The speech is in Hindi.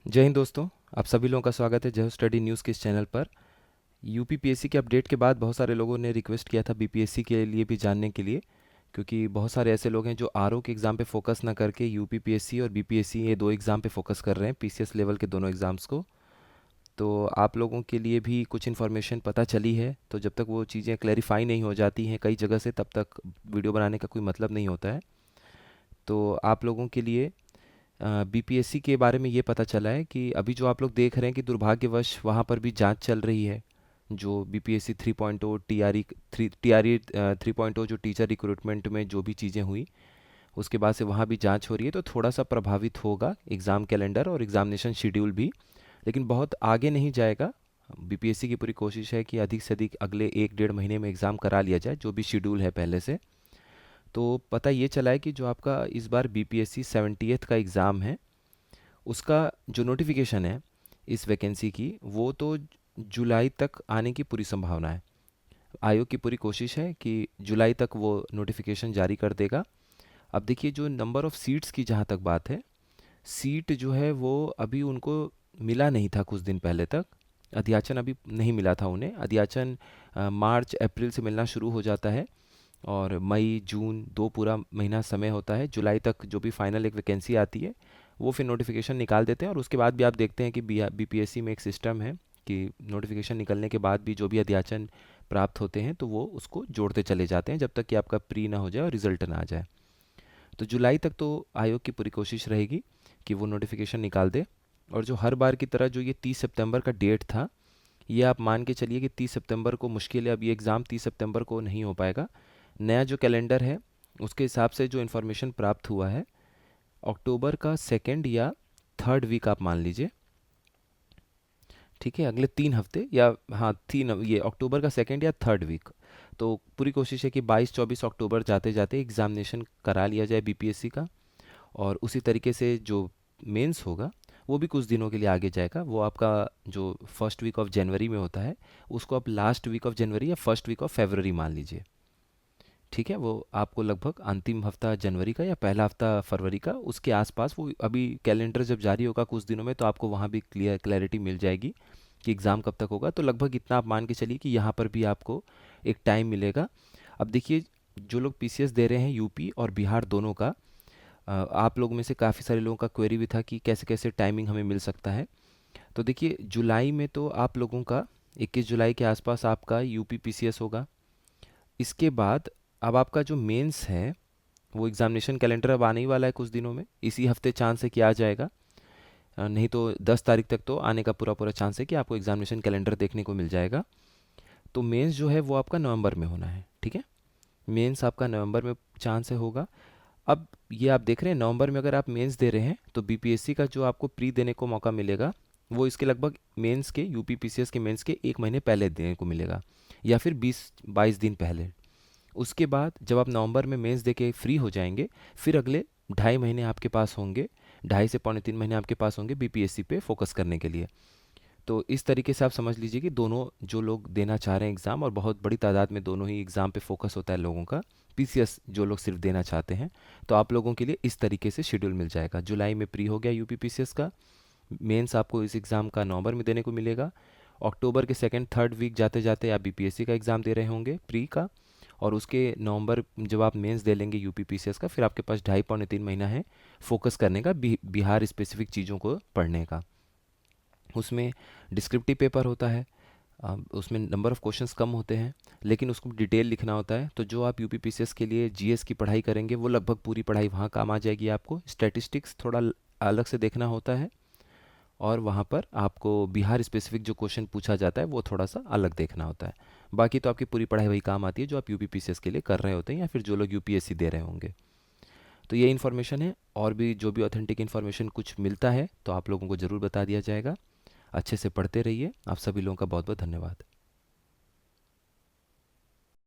जय हिंद दोस्तों। आप सभी लोगों का स्वागत है जय हो स्टडी न्यूज़ के इस चैनल पर। यूपीपीएससी के अपडेट के बाद बहुत सारे लोगों ने रिक्वेस्ट किया था बीपीएससी के लिए भी जानने के लिए, क्योंकि बहुत सारे ऐसे लोग हैं जो आरओ के एग्ज़ाम पे फोकस ना करके यूपीपीएससी और बीपीएससी ये दो एग्ज़ाम पे फोकस कर रहे हैं, पीसीएस लेवल के दोनों एग्ज़ाम्स को। तो आप लोगों के लिए भी कुछ इन्फॉर्मेशन पता चली है, तो जब तक वो चीज़ें क्लैरिफाई नहीं हो जाती हैं कई जगह से, तब तक वीडियो बनाने का कोई मतलब नहीं होता है। तो आप लोगों के लिए बीपीएससी के बारे में ये पता चला है कि अभी जो आप लोग देख रहे हैं कि दुर्भाग्यवश वहाँ पर भी जांच चल रही है। जो बीपीएससी 3.0 टीआरई 3.0 जो टीचर रिक्रूटमेंट में जो भी चीज़ें हुई, उसके बाद से वहाँ भी जांच हो रही है, तो थोड़ा सा प्रभावित होगा एग्ज़ाम कैलेंडर और एग्ज़ामिनेशन शेड्यूल भी, लेकिन बहुत आगे नहीं जाएगा। बीपीएससी की पूरी कोशिश है कि अधिक से अधिक अगले 1 डेढ़ महीने में एग्ज़ाम करा लिया जाए, जो भी शेड्यूल है पहले से। तो पता ये चला है कि जो आपका इस बार बीपीएससी 70th का एग्ज़ाम है, उसका जो नोटिफिकेशन है इस वैकेंसी की, वो तो जुलाई तक आने की पूरी संभावना है। आयोग की पूरी कोशिश है कि जुलाई तक वो नोटिफिकेशन जारी कर देगा। अब देखिए, जो नंबर ऑफ़ सीट्स की जहाँ तक बात है, सीट जो है वो अभी उनको मिला नहीं था कुछ दिन पहले तक। अध्याचन अभी नहीं मिला था उन्हें। अध्याचन मार्च अप्रैल से मिलना शुरू हो जाता है, और मई जून 2 पूरा महीना समय होता है। जुलाई तक जो भी फाइनल एक वैकेंसी आती है, वो फिर नोटिफिकेशन निकाल देते हैं। और उसके बाद भी आप देखते हैं कि बीपीएससी में एक सिस्टम है कि नोटिफिकेशन निकलने के बाद भी जो भी अध्याचन प्राप्त होते हैं तो वो उसको जोड़ते चले जाते हैं, जब तक कि आपका प्री ना हो जाए और रिजल्ट ना आ जाए। तो जुलाई तक तो आयोग की पूरी कोशिश रहेगी कि वो नोटिफिकेशन निकाल दे। और जो हर बार की तरह जो ये 30 सितंबर का डेट था, ये आप मान के चलिए कि 30 सितंबर को मुश्किल है, अब ये एग्ज़ाम 30 सितंबर को नहीं हो पाएगा। नया जो कैलेंडर है उसके हिसाब से जो इन्फॉर्मेशन प्राप्त हुआ है, अक्टूबर का सेकेंड या थर्ड वीक आप मान लीजिए। ठीक है, अगले 3 हफ्ते, या हाँ तीन, ये अक्टूबर का सेकेंड या थर्ड वीक। तो पूरी कोशिश है कि 22-24 अक्टूबर जाते जाते एग्ज़ामिनेशन करा लिया जाए बीपीएससी का। और उसी तरीके से जो मेंस होगा वो भी कुछ दिनों के लिए आगे जाएगा। वो आपका जो फर्स्ट वीक ऑफ जनवरी में होता है, उसको आप लास्ट वीक ऑफ जनवरी या फर्स्ट वीक ऑफ फरवरी मान लीजिए। ठीक है, वो आपको लगभग अंतिम हफ्ता जनवरी का या पहला हफ्ता फरवरी का, उसके आसपास। वो अभी कैलेंडर जब जारी होगा कुछ दिनों में, तो आपको वहाँ भी क्लैरिटी मिल जाएगी कि एग्ज़ाम कब तक होगा। तो लगभग इतना आप मान के चलिए कि यहाँ पर भी आपको एक टाइम मिलेगा। अब देखिए, जो लोग पीसीएस दे रहे हैं यूपी और बिहार दोनों का, आप लोगों में से काफ़ी सारे लोगों का क्वेरी भी था कि कैसे कैसे टाइमिंग हमें मिल सकता है। तो देखिए, जुलाई में तो आप लोगों का 21 जुलाई के आसपास आपका यूपी पीसीएस होगा। इसके बाद अब आपका जो मेंस है, वो एग्ज़ामिनेशन कैलेंडर अब आने ही वाला है कुछ दिनों में, इसी हफ्ते चांस है कि आ जाएगा। नहीं तो 10 तारीख तक तो आने का पूरा पूरा चांस है कि आपको एग्ज़ामिनेशन कैलेंडर देखने को मिल जाएगा। तो मेंस जो है वो आपका नवंबर में होना है। ठीक है, मेंस आपका नवंबर में चांस है होगा। अब ये आप देख रहे हैं, नवंबर में अगर आप मेंस दे रहे हैं तो बीपीएससी का जो आपको प्री देने को मौका मिलेगा, वो इसके लगभग मेंस के, यूपी पीसीएस के मेंस के 1 महीने पहले देने को मिलेगा, या फिर 20-22 दिन पहले। उसके बाद जब आप नवंबर में मेंस दे के फ्री हो जाएंगे, फिर अगले 2.5 महीने आपके पास होंगे, 2.5 से 3.25 महीने आपके पास होंगे बीपीएससी पे फोकस करने के लिए। तो इस तरीके से आप समझ लीजिए कि दोनों जो लोग देना चाह रहे हैं एग्ज़ाम, और बहुत बड़ी तादाद में दोनों ही एग्ज़ाम पे फोकस होता है लोगों का, पीसीएस जो लोग सिर्फ देना चाहते हैं, तो आप लोगों के लिए इस तरीके से शेड्यूल मिल जाएगा। जुलाई में प्री हो गया यूपी पीसीएस का, मेंस आपको इस एग्ज़ाम का नवंबर में देने को मिलेगा। अक्टूबर के सेकेंड थर्ड वीक जाते जाते आप बीपीएससी का एग्ज़ाम दे रहे होंगे प्री का, और उसके नवंबर जब आप मेंस दे लेंगे यूपी पीसीएस का, फिर आपके पास 2.5 पौने 3 महीना है फोकस करने का, बिहार स्पेसिफिक चीज़ों को पढ़ने का। उसमें डिस्क्रिप्टिव पेपर होता है, उसमें नंबर ऑफ़ क्वेश्चंस कम होते हैं, लेकिन उसको डिटेल लिखना होता है। तो जो आप यूपी पीसीएस के लिए जीएस की पढ़ाई करेंगे, वो लगभग पूरी पढ़ाई वहाँ काम आ जाएगी आपको। स्टैटिस्टिक्स थोड़ा अलग से देखना होता है, और वहाँ पर आपको बिहार स्पेसिफिक जो क्वेश्चन पूछा जाता है वो थोड़ा सा अलग देखना होता है। बाकी तो आपकी पूरी पढ़ाई वही काम आती है जो आप यूपी पीसीएस के लिए कर रहे होते हैं, या फिर जो लोग यूपीएससी दे रहे होंगे। तो ये इन्फॉर्मेशन है, और भी जो भी ऑथेंटिक इन्फॉर्मेशन कुछ मिलता है तो आप लोगों को ज़रूर बता दिया जाएगा। अच्छे से पढ़ते रहिए। आप सभी लोगों का बहुत बहुत धन्यवाद।